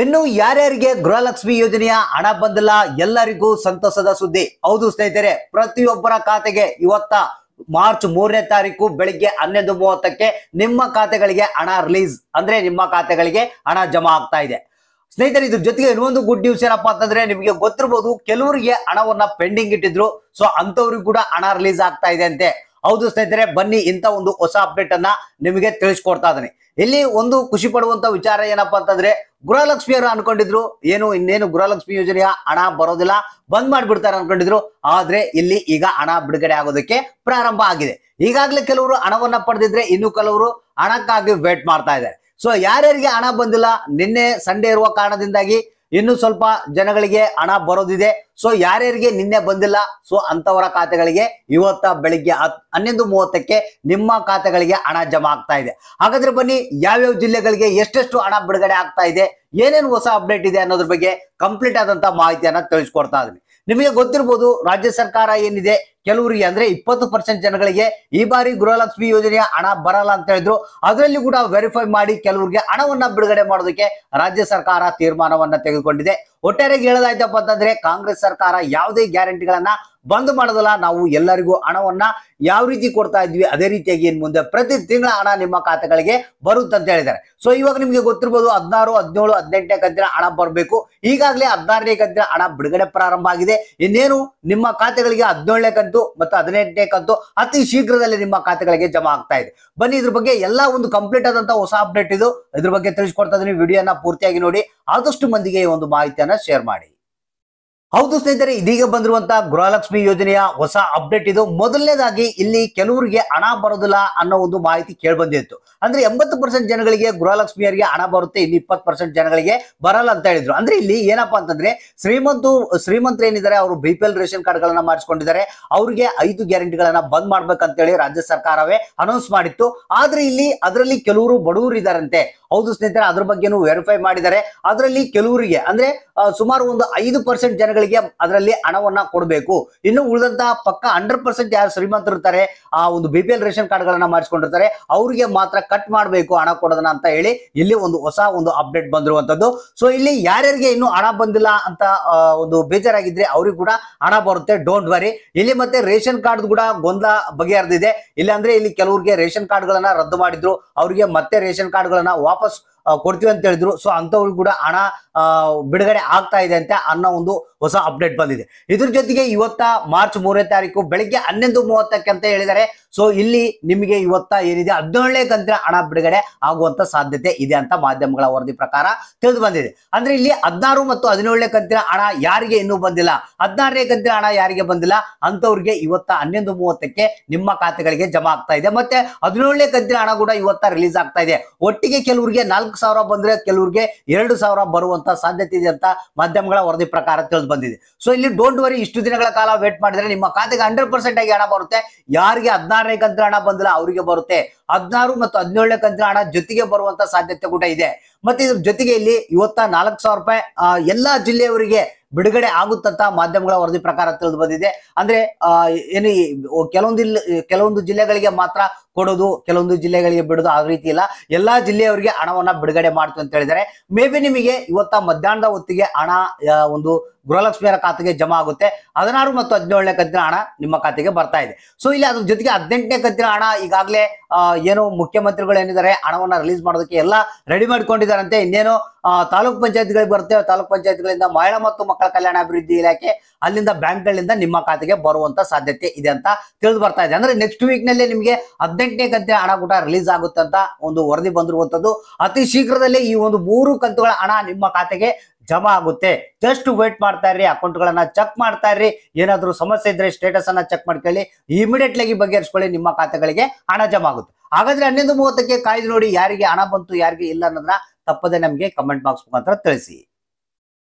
ಇನ್ನು ಯಾರ್ಯಾರಿಗೆ ಗೃಹಲಕ್ಷ್ಮಿ ಯೋಜನೆಯ ಹಣ ಬಂದಿಲ್ಲ ಎಲ್ಲರಿಗೂ ಸಂತಸದ ಸುದ್ದಿ. ಹೌದು ಸ್ನೇಹಿತರೆ, ಪ್ರತಿಯೊಬ್ಬರ ಖಾತೆಗೆ ಇವತ್ತ ಮಾರ್ಚ್ 3ನೇ ತಾರೀಕು ಬೆಳಿಗ್ಗೆ 11:30ಕ್ಕೆ ನಿಮ್ಮ ಖಾತೆಗಳಿಗೆ ಹಣ ರಿಲೀಸ್ ಅಂದ್ರೆ ನಿಮ್ಮ ಖಾತೆಗಳಿಗೆ ಹಣ ಜಮಾ ಆಗ್ತಾ ಇದೆ. ಸ್ನೇಹಿತರೆ, ಇದ್ರ ಜೊತೆಗೆ ಇನ್ನೊಂದು ಗುಡ್ ನ್ಯೂಸ್ ಏನಪ್ಪಾ ಅಂತಂದ್ರೆ, ನಿಮಗೆ ಗೊತ್ತಿರಬಹುದು ಕೆಲವರಿಗೆ ಹಣವನ್ನ ಪೆಂಡಿಂಗ್ ಇಟ್ಟಿದ್ರು. ಸೊ ಅಂತವ್ರಿಗೂ ಕೂಡ ಹಣ ರಿಲೀಸ್ ಆಗ್ತಾ ಇದೆ ಅಂತೆ. ಹೌದು ಸ್ನೇಹಿತರೆ, ಬನ್ನಿ ಇಂತ ಒಂದು ಹೊಸ ಅಪ್ಡೇಟ್ ಅನ್ನ ನಿಮಗೆ ತಿಳಿಸ್ಕೊಡ್ತಾ ಇದ್ದೀನಿ. ಇಲ್ಲಿ ಒಂದು ಖುಷಿ ಪಡುವಂತ ವಿಚಾರ ಏನಪ್ಪಾ ಅಂತಂದ್ರೆ, ಗೃಹಲಕ್ಷ್ಮಿಯವರು ಅನ್ಕೊಂಡಿದ್ರು ಇನ್ನೇನು ಗೃಹಲಕ್ಷ್ಮಿ ಯೋಜನೆಯ ಹಣ ಬರೋದಿಲ್ಲ, ಬಂದ್ ಮಾಡ್ಬಿಡ್ತಾರೆ ಅನ್ಕೊಂಡಿದ್ರು. ಆದ್ರೆ ಇಲ್ಲಿ ಈಗ ಹಣ ಬಿಡುಗಡೆ ಆಗೋದಕ್ಕೆ ಪ್ರಾರಂಭ ಆಗಿದೆ. ಈಗಾಗಲೇ ಕೆಲವರು ಹಣವನ್ನ ಪಡೆದಿದ್ರೆ, ಇನ್ನು ಕೆಲವರು ಹಣಕ್ಕಾಗಿ ವೇಟ್ ಮಾಡ್ತಾ ಇದ್ದಾರೆ. ಸೊ ಯಾರ್ಯಾರಿಗೆ ಹಣ ಬಂದಿಲ್ಲ, ನಿನ್ನೆ ಸಂಡೇ ಇರುವ ಕಾರಣದಿಂದಾಗಿ ಇನ್ನು ಸ್ವಲ್ಪ ಜನಗಳಿಗೆ ಹಣ ಬರೋದಿದೆ. ಸೊ ಯಾರ್ಯಾರಿಗೆ ನಿನ್ನೆ ಬಂದಿಲ್ಲ, ಸೊ ಅಂತವರ ಖಾತೆಗಳಿಗೆ ಇವತ್ತ ಬೆಳಿಗ್ಗೆ 11:30ಕ್ಕೆ ನಿಮ್ಮ ಖಾತೆಗಳಿಗೆ ಹಣ ಜಮಾ ಆಗ್ತಾ ಇದೆ. ಹಾಗಾದ್ರೆ ಬನ್ನಿ, ಯಾವ್ಯಾವ ಜಿಲ್ಲೆಗಳಿಗೆ ಎಷ್ಟೆಷ್ಟು ಹಣ ಬಿಡುಗಡೆ ಆಗ್ತಾ ಇದೆ, ಏನೇನು ಹೊಸ ಅಪ್ಡೇಟ್ ಇದೆ ಅನ್ನೋದ್ರ ಬಗ್ಗೆ ಕಂಪ್ಲೀಟ್ ಆದಂತ ಮಾಹಿತಿಯನ್ನ ತಿಳಿಸ್ಕೊಡ್ತಾ ಇದ್ದೀನಿ. ನಿಮಗೆ ಗೊತ್ತಿರಬಹುದು, ರಾಜ್ಯ ಸರ್ಕಾರ ಏನಿದೆ ಕೆಲವರಿಗೆ ಅಂದ್ರೆ 20% ಜನಗಳಿಗೆ ಈ ಬಾರಿ ಗೃಹಲಕ್ಷ್ಮಿ ಯೋಜನೆಯ ಹಣ ಬರಲ್ಲ ಅಂತ ಹೇಳಿದ್ರು. ಅದರಲ್ಲಿ ಕೂಡ ವೆರಿಫೈ ಮಾಡಿ ಕೆಲವರಿಗೆ ಹಣವನ್ನ ಬಿಡುಗಡೆ ಮಾಡೋದಕ್ಕೆ ರಾಜ್ಯ ಸರ್ಕಾರ ತೀರ್ಮಾನವನ್ನ ತೆಗೆದುಕೊಂಡಿದೆ. ಒಟ್ಟಾರೆಯಾಗಿ ಹೇಳೋದಾಯ್ತಪ್ಪ ಅಂತಂದ್ರೆ, ಕಾಂಗ್ರೆಸ್ ಸರ್ಕಾರ ಯಾವುದೇ ಗ್ಯಾರಂಟಿಗಳನ್ನ ಬಂದ್ ಮಾಡೋದಿಲ್ಲ. ನಾವು ಎಲ್ಲರಿಗೂ ಹಣವನ್ನ ಯಾವ ರೀತಿ ಕೊಡ್ತಾ ಇದ್ವಿ ಅದೇ ರೀತಿಯಾಗಿ ಇನ್ ಮುಂದೆ ಪ್ರತಿ ತಿಂಗಳ ಹಣ ನಿಮ್ಮ ಖಾತೆಗಳಿಗೆ ಬರುತ್ತೆ ಅಂತ ಹೇಳಿದ್ದಾರೆ. ಸೊ ಇವಾಗ ನಿಮ್ಗೆ ಗೊತ್ತಿರಬಹುದು, 16, 17, 18ನೇ ಕಂತಿನ ಹಣ ಬರಬೇಕು. ಈಗಾಗಲೇ 16ನೇ ಕಂತಿನ ಹಣ ಬಿಡುಗಡೆ ಪ್ರಾರಂಭ ಆಗಿದೆ. ಇನ್ನೇನು ನಿಮ್ಮ ಖಾತೆಗಳಿಗೆ 17ನೇ ಕಂತು ಮತ್ತು 18ನೇ ಕಂತು ಅತಿ ಶೀಘ್ರದಲ್ಲಿ ನಿಮ್ಮ ಖಾತೆಗಳಿಗೆ ಜಮಾ ಆಗ್ತಾ ಇದೆ. ಬನ್ನಿ, ಇದ್ರ ಬಗ್ಗೆ ಎಲ್ಲ ಒಂದು ಕಂಪ್ಲೀಟ್ ಆದಂತ ಹೊಸ ಅಪ್ಡೇಟ್ ಇದು. ಇದ್ರ ಬಗ್ಗೆ ತಿಳಿಸ್ಕೊಡ್ತಾ ಇದೀನಿ. ವಿಡಿಯೋನ ಪೂರ್ತಿಯಾಗಿ ನೋಡಿ, ಆದಷ್ಟು ಮಂದಿಗೆ ಈ ಒಂದು ಮಾಹಿತಿಯನ್ನ ಶೇರ್ ಮಾಡಿ. ಹೌದು ಸ್ನೇಹಿತರೆ, ಇದೀಗ ಬಂದಿರುವಂತ ಗೃಹಲಕ್ಷ್ಮಿ ಯೋಜನೆಯ ಹೊಸ ಅಪ್ಡೇಟ್ ಇದು. ಮೊದಲನೇದಾಗಿ ಇಲ್ಲಿ ಕೆಲವರಿಗೆ ಹಣ ಬರೋದಿಲ್ಲ ಅನ್ನೋ ಒಂದು ಮಾಹಿತಿ ಕೇಳಿ ಬಂದಿತ್ತು. ಅಂದ್ರೆ 80% ಜನಗಳಿಗೆ ಗೃಹಲಕ್ಷ್ಮಿಯರಿಗೆ ಹಣ ಬರುತ್ತೆ, ಇನ್ನು 20% ಜನಗಳಿಗೆ ಬರಲ್ಲ ಅಂತ ಹೇಳಿದ್ರು. ಅಂದ್ರೆ ಇಲ್ಲಿ ಏನಪ್ಪಾ ಅಂತಂದ್ರೆ, ಶ್ರೀಮಂತರು ಏನಿದ್ದಾರೆ ಅವರು BPL ರೇಷನ್ ಕಾರ್ಡ್ ಗಳನ್ನ ಮಾಡಿಸ್ಕೊಂಡಿದ್ದಾರೆ. ಅವರಿಗೆ 5 ಗ್ಯಾರಂಟಿಗಳನ್ನ ಬಂದ್ ಮಾಡ್ಬೇಕಂತ ಹೇಳಿ ರಾಜ್ಯ ಸರ್ಕಾರವೇ ಅನೌನ್ಸ್ ಮಾಡಿತ್ತು. ಆದ್ರೆ ಇಲ್ಲಿ ಅದರಲ್ಲಿ ಕೆಲವರು ಬಡವರು ಇದಾರಂತೆ. ಹೌದು ಸ್ನೇಹಿತರೆ, ಅದ್ರ ಬಗ್ಗೆನೂ ವೆರಿಫೈ ಮಾಡಿದ್ದಾರೆ. ಅದರಲ್ಲಿ ಕೆಲವರಿಗೆ ಅಂದ್ರೆ ಸುಮಾರು ಒಂದು 5% ಜನಗಳಿಗೆ ಅದರಲ್ಲಿ ಹಣವನ್ನ ಕೊಡಬೇಕು. ಇನ್ನು ಉಳಿದಂತಹ ಪಕ್ಕ 100% ಯಾರು ಶ್ರೀಮಂತರು ಇರ್ತಾರೆ, ಆ ಒಂದು BPL ರೇಷನ್ ಕಾರ್ಡ್ ಗಳನ್ನ ಮಾಡಿಸ್ಕೊಂಡಿರ್ತಾರೆ, ಅವ್ರಿಗೆ ಮಾತ್ರ ಕಟ್ ಮಾಡಬೇಕು ಹಣ ಕೊಡೋದನ್ನ ಅಂತ ಹೇಳಿ ಇಲ್ಲಿ ಒಂದು ಹೊಸ ಒಂದು ಅಪ್ಡೇಟ್ ಬಂದಿರುವಂತದ್ದು. ಸೊ ಇಲ್ಲಿ ಯಾರ್ಯಾರಿಗೆ ಇನ್ನು ಹಣ ಬಂದಿಲ್ಲ ಅಂತ ಒಂದು ಬೇಜಾರಾಗಿದ್ರೆ ಅವ್ರಿಗೆ ಕೂಡ ಹಣ ಬರುತ್ತೆ, ಡೋಂಟ್ ವರಿ. ಇಲ್ಲಿ ಮತ್ತೆ ರೇಷನ್ ಕಾರ್ಡ್ ಕೂಡ ಗೊಂದಲ ಬಗೆಹರಿದಿದೆ. ಇಲ್ಲ ಅಂದ್ರೆ ಇಲ್ಲಿ ಕೆಲವರಿಗೆ ರೇಷನ್ ಕಾರ್ಡ್ ಗಳನ್ನ ರದ್ದು ಮಾಡಿದ್ರು, ಅವರಿಗೆ ಮತ್ತೆ ರೇಷನ್ ಕಾರ್ಡ್ ಗಳನ್ನ ವಾಪಸ್ ಕೊಡ್ತೀವಿ ಅಂತ ಹೇಳಿದ್ರು. ಸೊ ಅಂತವ್ರಿಗೆ ಕೂಡ ಹಣ ಬಿಡುಗಡೆ ಆಗ್ತಾ ಇದೆ ಅಂತ ಅನ್ನೋ ಒಂದು ಹೊಸ ಅಪ್ಡೇಟ್ ಬಂದಿದೆ. ಇದ್ರ ಜೊತೆಗೆ ಇವತ್ತ ಮಾರ್ಚ್ 3ನೇ ತಾರೀಕು ಬೆಳಿಗ್ಗೆ 11:30ಕ್ಕೆ ಅಂತ ಹೇಳಿದ್ದಾರೆ. ಸೊ ಇಲ್ಲಿ ನಿಮಗೆ ಇವತ್ತ ಏನಿದೆ 17ನೇ ಕಂತಿನ ಹಣ ಬಿಡುಗಡೆ ಆಗುವಂತ ಸಾಧ್ಯತೆ ಇದೆ ಅಂತ ಮಾಧ್ಯಮಗಳ ವರದಿ ಪ್ರಕಾರ ತಿಳಿದು ಬಂದಿದೆ. ಅಂದ್ರೆ ಇಲ್ಲಿ 16 ಮತ್ತು 17ನೇ ಕಂತಿನ ಹಣ ಯಾರಿಗೆ ಇನ್ನೂ ಬಂದಿಲ್ಲ, 16ನೇ ಕಂತಿನ ಹಣ ಯಾರಿಗೆ ಬಂದಿಲ್ಲ ಅಂತವ್ರಿಗೆ ಇವತ್ತ 11:30ಕ್ಕೆ ನಿಮ್ಮ ಖಾತೆಗಳಿಗೆ ಜಮಾ ಆಗ್ತಾ ಇದೆ. ಮತ್ತೆ 17ನೇ ಕಂತಿನ ಹಣ ಕೂಡ ಇವತ್ತ ರಿಲೀಸ್ ಆಗ್ತಾ ಇದೆ. ಒಟ್ಟಿಗೆ ಕೆಲವರಿಗೆ 4,000 ಬಂದ್ರೆ ಕೆಲವರಿಗೆ 2,000 ಬರುವಂತ ಸಾಧ್ಯತೆ ಇದೆ ಅಂತ ಮಾಧ್ಯಮಗಳ ವರದಿ ಪ್ರಕಾರ ತಿಳಿದು ಬಂದಿದೆ. ಸೊ ಇಲ್ಲಿ ಡೋಂಟ್ ವರಿ, ಇಷ್ಟು ದಿನಗಳ ಕಾಲ ವೇಟ್ ಮಾಡಿದ್ರೆ ನಿಮ್ಮ ಖಾತೆಗೆ 100% ಆಗಿ ಹಣ ಬರುತ್ತೆ. ಯಾರಿಗೆ 16ನೇ ಕಂತಿನ ಹಣ ಬಂದಿಲ್ಲ ಅವರಿಗೆ ಬರುತ್ತೆ. 16 ಮತ್ತು 17ನೇ ಕಂತಿನ ಹಣ ಜೊತೆಗೆ ಬರುವಂತ ಸಾಧ್ಯತೆ ಕೂಡ ಇದೆ. ಮತ್ತೆ ಇದ್ರ ಜೊತೆಗೆ ಇಲ್ಲಿ ಇವತ್ತ 4,000 ರೂಪಾಯಿ ಎಲ್ಲಾ ಜಿಲ್ಲೆಯವರಿಗೆ ಬಿಡುಗಡೆ ಆಗುತ್ತಂತ ಮಾಧ್ಯಮಗಳ ವರದಿ ಪ್ರಕಾರ ತಿಳಿದು ಬಂದಿದೆ. ಅಂದ್ರೆ ಏನು ಕೆಲವೊಂದು ಜಿಲ್ಲೆಗಳಿಗೆ ಮಾತ್ರ ಕೊಡೋದು, ಕೆಲವೊಂದು ಜಿಲ್ಲೆಗಳಿಗೆ ಬಿಡೋದು, ಆ ರೀತಿ ಇಲ್ಲ. ಎಲ್ಲಾ ಜಿಲ್ಲೆಯವರಿಗೆ ಹಣವನ್ನ ಬಿಡುಗಡೆ ಮಾಡ್ತೀವಿ ಅಂತ ಹೇಳಿದ್ದಾರೆ. ಮೇ ಬಿ ನಿಮಗೆ ಇವತ್ತ ಮಧ್ಯಾಹ್ನದ ಹೊತ್ತಿಗೆ ಹಣ ಒಂದು ಗೃಹಲಕ್ಷ್ಮಿಯರ ಖಾತೆಗೆ ಜಮಾ ಆಗುತ್ತೆ. 16 ಮತ್ತು 17ನೇ ಕಂತಿನ ಹಣ ನಿಮ್ಮ ಖಾತೆಗೆ ಬರ್ತಾ ಇದೆ. ಸೊ ಇಲ್ಲಿ ಅದ್ರ ಜೊತೆಗೆ 18ನೇ ಕಂತಿನ ಹಣ ಈಗಾಗಲೇ ಏನು ಮುಖ್ಯಮಂತ್ರಿಗಳು ಏನಿದ್ದಾರೆ ಹಣವನ್ನ ರಿಲೀಸ್ ಮಾಡೋದಕ್ಕೆ ಎಲ್ಲ ರೆಡಿ ಮಾಡ್ಕೊಂಡಿದ್ದಾರಂತೆ. ಇನ್ನೇನು ತಾಲೂಕ್ ಪಂಚಾಯತ್ಗಳಿಗೆ ಬರುತ್ತೆ, ತಾಲೂಕ್ ಪಂಚಾಯತ್ಗಳಿಂದ ಮಹಿಳಾ ಮತ್ತು ಮಕ್ಕಳ ಕಲ್ಯಾಣ ಅಭಿವೃದ್ಧಿ ಇಲಾಖೆ, ಅಲ್ಲಿಂದ ಬ್ಯಾಂಕ್ಗಳಿಂದ ನಿಮ್ಮ ಖಾತೆಗೆ ಬರುವಂತ ಸಾಧ್ಯತೆ ಇದೆ ಅಂತ ತಿಳಿದು ಬರ್ತಾ ಇದೆ. ಅಂದ್ರೆ ನೆಕ್ಸ್ಟ್ ವೀಕ್ ನಲ್ಲಿ ನಿಮಗೆ 18ನೇ ಕಂತಿನ ಹಣ ಕೂಡ ರಿಲೀಸ್ ಆಗುತ್ತೆ ಅಂತ ಒಂದು ವರದಿ ಬಂದಿರುವಂತದ್ದು. ಅತಿ ಶೀಘ್ರದಲ್ಲೇ ಈ ಒಂದು 3 ಕಂತುಗಳ ಹಣ ನಿಮ್ಮ ಖಾತೆಗೆ ಜಮಾ ಆಗುತ್ತೆ. ಜಸ್ಟ್ ವೇಟ್ ಮಾಡ್ತಾ ಇರ್ರಿ, ಅಕೌಂಟ್ ಗಳನ್ನ ಚೆಕ್ ಮಾಡ್ತಾ ಇರ್ರಿ. ಏನಾದ್ರೂ ಸಮಸ್ಯೆ ಇದ್ರೆ ಸ್ಟೇಟಸ್ ಅನ್ನ ಚೆಕ್ ಮಾಡ್ಕೊಳ್ಳಿ, ಇಮಿಡಿಯೇಟ್ಲಿ ಆಗಿ ಬಗೆಹರಿಸ್ಕೊಳ್ಳಿ, ನಿಮ್ಮ ಖಾತೆಗಳಿಗೆ ಹಣ ಜಮಾ ಆಗುತ್ತೆ. ಹಾಗಾದ್ರೆ 11:30ಕ್ಕೆ ಕಾಯ್ದು ನೋಡಿ, ಯಾರಿಗೆ ಹಣ ಬಂತು ಯಾರಿಗೆ ಇಲ್ಲ ಅನ್ನೋದನ್ನ ತಪ್ಪದೆ ನಮಗೆ ಕಮೆಂಟ್ ಬಾಕ್ಸ್ ಮುಖಾಂತರ ತಿಳಿಸಿ.